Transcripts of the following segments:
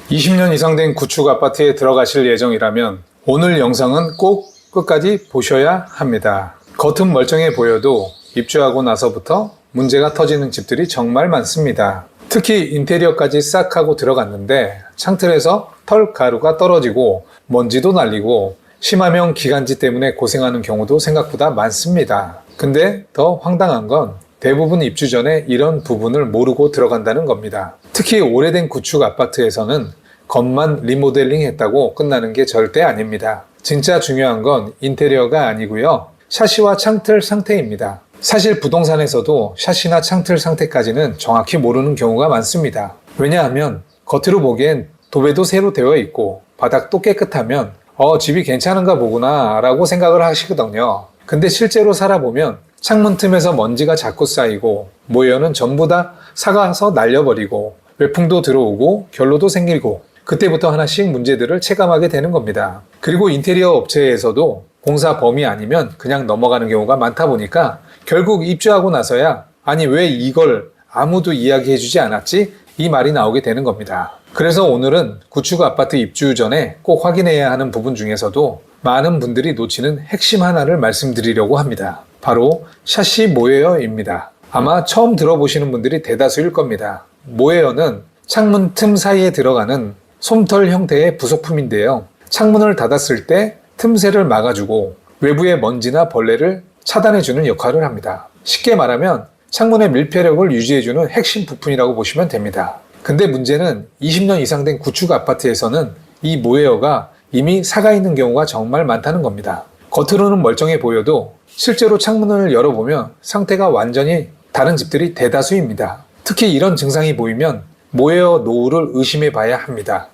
20년 이상 된 구축 아파트에 들어가실 예정이라면 오늘 영상은 꼭 끝까지 보셔야 합니다. 겉은 멀쩡해 보여도 입주하고 나서부터 문제가 터지는 집들이 정말 많습니다. 특히 인테리어까지 싹 하고 들어갔는데 창틀에서 털 가루가 떨어지고 먼지도 날리고 심하면 기관지 때문에 고생하는 경우도 생각보다 많습니다. 근데 더 황당한 건 대부분 입주 전에 이런 부분을 모르고 들어간다는 겁니다. 특히 오래된 구축 아파트에서는 겉만 리모델링 했다고 끝나는 게 절대 아닙니다. 진짜 중요한 건 인테리어가 아니고요. 샤시와 창틀 상태입니다. 사실 부동산에서도 샤시나 창틀 상태까지는 정확히 모르는 경우가 많습니다. 왜냐하면 겉으로 보기엔 도배도 새로 되어 있고 바닥도 깨끗하면 집이 괜찮은가 보구나 라고 생각을 하시거든요. 근데 실제로 살아보면 창문 틈에서 먼지가 자꾸 쌓이고 모여는 전부 다 사가서 날려버리고 외풍도 들어오고 결로도 생기고 그때부터 하나씩 문제들을 체감하게 되는 겁니다. 그리고 인테리어 업체에서도 공사 범위 아니면 그냥 넘어가는 경우가 많다 보니까 결국 입주하고 나서야 아니 왜 이걸 아무도 이야기해주지 않았지? 이 말이 나오게 되는 겁니다. 그래서 오늘은 구축 아파트 입주 전에 꼭 확인해야 하는 부분 중에서도 많은 분들이 놓치는 핵심 하나를 말씀드리려고 합니다. 바로 샤시 모웨어입니다. 아마 처음 들어보시는 분들이 대다수일 겁니다. 모웨어는 창문 틈 사이에 들어가는 솜털 형태의 부속품인데요. 창문을 닫았을 때 틈새를 막아주고 외부의 먼지나 벌레를 차단해주는 역할을 합니다. 쉽게 말하면 창문의 밀폐력을 유지해주는 핵심 부품이라고 보시면 됩니다. 근데 문제는 20년 이상 된 구축 아파트에서는 이 모웨어가 이미 사가 있는 경우가 정말 많다는 겁니다. 겉으로는 멀쩡해 보여도 실제로 창문을 열어보면 상태가 완전히 다른 집들이 대다수입니다. 특히 이런 증상이 보이면 모웨어 노후를 의심해 봐야 합니다.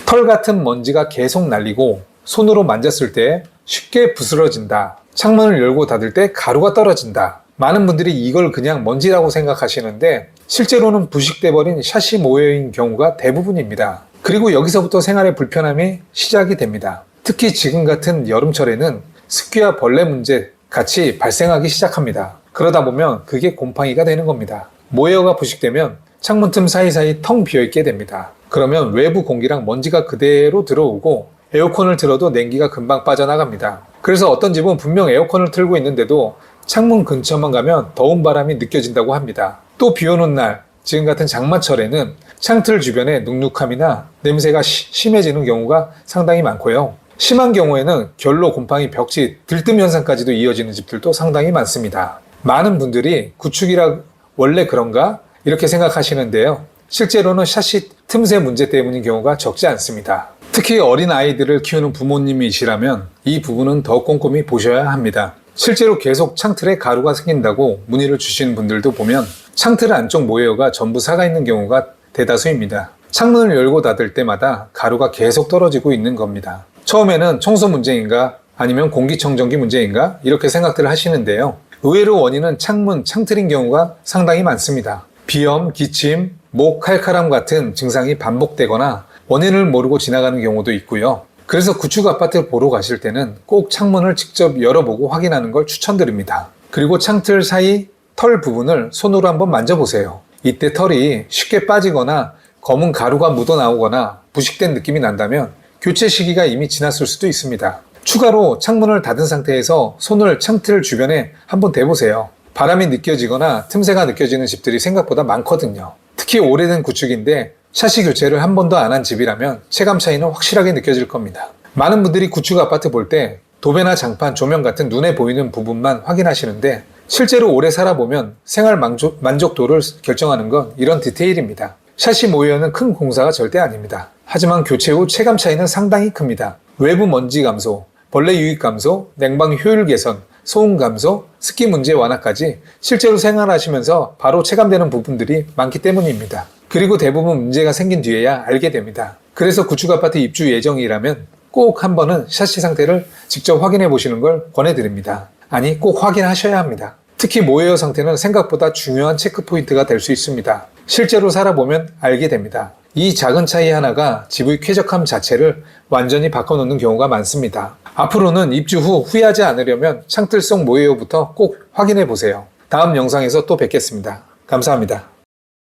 털 같은 먼지가 계속 날리고 손으로 만졌을 때 쉽게 부스러진다. 창문을 열고 닫을 때 가루가 떨어진다. 많은 분들이 이걸 그냥 먼지라고 생각하시는데 실제로는 부식돼 버린 샤시 모웨어인 경우가 대부분입니다. 그리고 여기서부터 생활의 불편함이 시작이 됩니다. 특히 지금 같은 여름철에는 습기와 벌레 문제 같이 발생하기 시작합니다. 그러다 보면 그게 곰팡이가 되는 겁니다. 모웨어가 부식되면 창문 틈 사이사이 텅 비어있게 됩니다. 그러면 외부 공기랑 먼지가 그대로 들어오고 에어컨을 틀어도 냉기가 금방 빠져나갑니다. 그래서 어떤 집은 분명 에어컨을 틀고 있는데도 창문 근처만 가면 더운 바람이 느껴진다고 합니다. 또 비 오는 날, 지금 같은 장마철에는 창틀 주변에 눅눅함이나 냄새가 심해지는 경우가 상당히 많고요. 심한 경우에는 결로 곰팡이 벽지 들뜸 현상까지도 이어지는 집들도 상당히 많습니다. 많은 분들이 구축이라 원래 그런가? 이렇게 생각하시는데요. 실제로는 샤시 틈새 문제 때문인 경우가 적지 않습니다. 특히 어린 아이들을 키우는 부모님이시라면 이 부분은 더 꼼꼼히 보셔야 합니다. 실제로 계속 창틀에 가루가 생긴다고 문의를 주시는 분들도 보면 창틀 안쪽 모웨어가 전부 사가 있는 경우가 대다수입니다. 창문을 열고 닫을 때마다 가루가 계속 떨어지고 있는 겁니다. 처음에는 청소 문제인가 아니면 공기청정기 문제인가 이렇게 생각들을 하시는데요. 의외로 원인은 창틀인 경우가 상당히 많습니다. 비염, 기침, 목 칼칼함 같은 증상이 반복되거나 원인을 모르고 지나가는 경우도 있고요. 그래서 구축 아파트 보러 가실 때는 꼭 창문을 직접 열어보고 확인하는 걸 추천드립니다. 그리고 창틀 사이 털 부분을 손으로 한번 만져보세요. 이때 털이 쉽게 빠지거나 검은 가루가 묻어나오거나 부식된 느낌이 난다면 교체 시기가 이미 지났을 수도 있습니다. 추가로 창문을 닫은 상태에서 손을 창틀 주변에 한번 대보세요. 바람이 느껴지거나 틈새가 느껴지는 집들이 생각보다 많거든요. 특히 오래된 구축인데 샤시 교체를 한 번도 안 한 집이라면 체감 차이는 확실하게 느껴질 겁니다. 많은 분들이 구축 아파트 볼 때 도배나 장판, 조명 같은 눈에 보이는 부분만 확인하시는데 실제로 오래 살아보면 생활 만족도를 결정하는 건 이런 디테일입니다. 샤시 모웨어는 큰 공사가 절대 아닙니다. 하지만 교체 후 체감 차이는 상당히 큽니다. 외부 먼지 감소, 벌레 유입 감소, 냉방 효율 개선, 소음 감소, 습기 문제 완화까지 실제로 생활하시면서 바로 체감되는 부분들이 많기 때문입니다. 그리고 대부분 문제가 생긴 뒤에야 알게 됩니다. 그래서 구축 아파트 입주 예정이라면 꼭 한 번은 샤시 상태를 직접 확인해 보시는 걸 권해드립니다. 아니, 꼭 확인하셔야 합니다. 특히 모웨어 상태는 생각보다 중요한 체크 포인트가 될 수 있습니다. 실제로 살아보면 알게 됩니다. 이 작은 차이 하나가 집의 쾌적함 자체를 완전히 바꿔놓는 경우가 많습니다. 앞으로는 입주 후 후회하지 않으려면 창틀 속 모웨어부터 꼭 확인해 보세요. 다음 영상에서 또 뵙겠습니다. 감사합니다.